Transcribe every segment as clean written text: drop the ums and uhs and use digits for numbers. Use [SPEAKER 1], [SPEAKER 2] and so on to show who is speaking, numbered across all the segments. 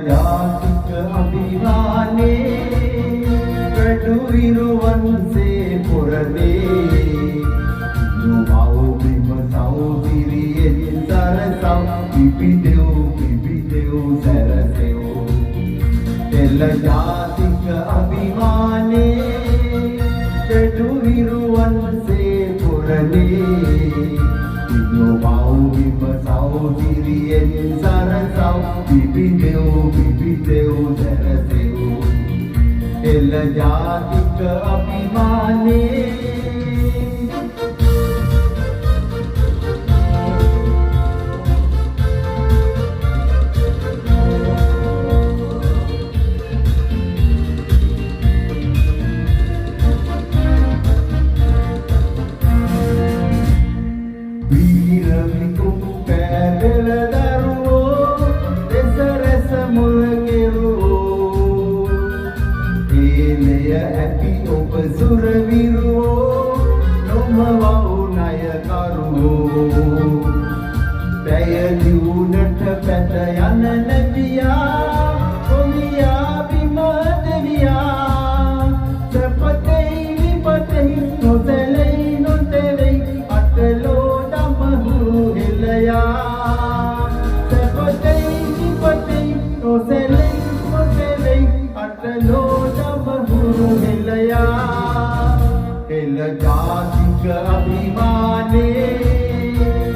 [SPEAKER 1] ජාතික අභිමානේ වැඩු විරුවන්සේ පුරනේ නුමව් බිම සෞසිරියෙන් සරසව් පිපිදෙව් සැරසෙව් එල ජාතික අභිමානේ වැඩු විරුවන්සේ පුරනේ නුමව් බිම සෞසිරියෙන් සරසව් පිපිදෙව් සැරසෙව් එල ජාතික අභිමානේ ඇති ඔබ සුරවිරුවෝ නොමවව් ණයකරුවෝ පැය දියුණට පැත යන නැවියා කොමියා බිම දෙවියා සපතේ විපතේ නොතලෙයි නොතෙලෙයි අතලෝ දමහු හෙලයා සපතේ විපතේ නොතලෙයි නොතෙලෙයි අතලෝ එල ජාතික අභිමානේ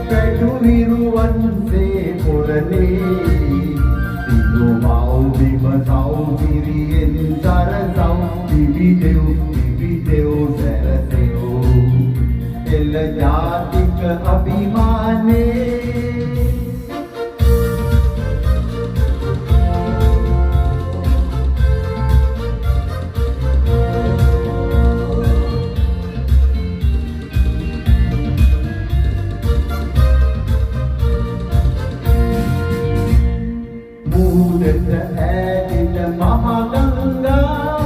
[SPEAKER 1] වැඩු විරුවන්සේ පුරනේ නුමව් බිම සෞසිරියෙන් සරසව් පිපිදෙව් සැරසෙව් එල ජාතික අභිමානේ ඈතින මහගංගා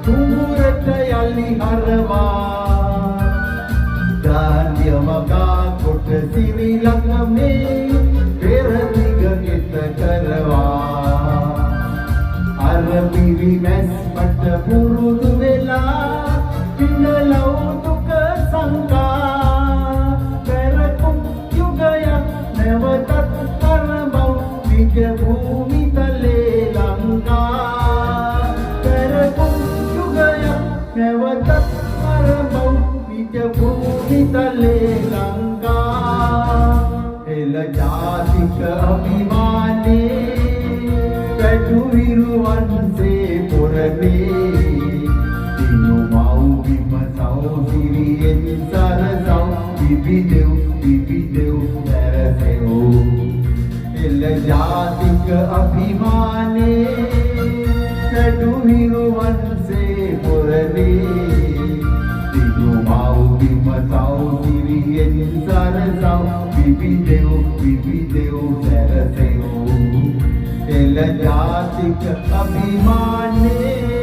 [SPEAKER 1] කුඹුරට යලි හරවා දාන්දිය මගා කොට සිරි ලංගමේ පෙරදිග ගෙත කරවා අර පිරිමැස් මට පුරුදු වෙලා පිනලව් දුක සංකා පෙරකුම් යුගයක් නැවතත් කරමව් විජ භූමි තලේ ලංකා එල ජාතික අභිමානේ වැඩු විරුවන්සේ පුරනේ නුමව් බිම සෞසිරියෙන් සරසව් පිපිදෙව් සැරසෙව් එල ජාතික අභිමානේ වැඩු විරුවන්සේ පුරනේ නුමව් බිම සෞසිරියෙන් සරසව් පිපිදෙව් සැරසෙව් එල ජාතික අභිමානේ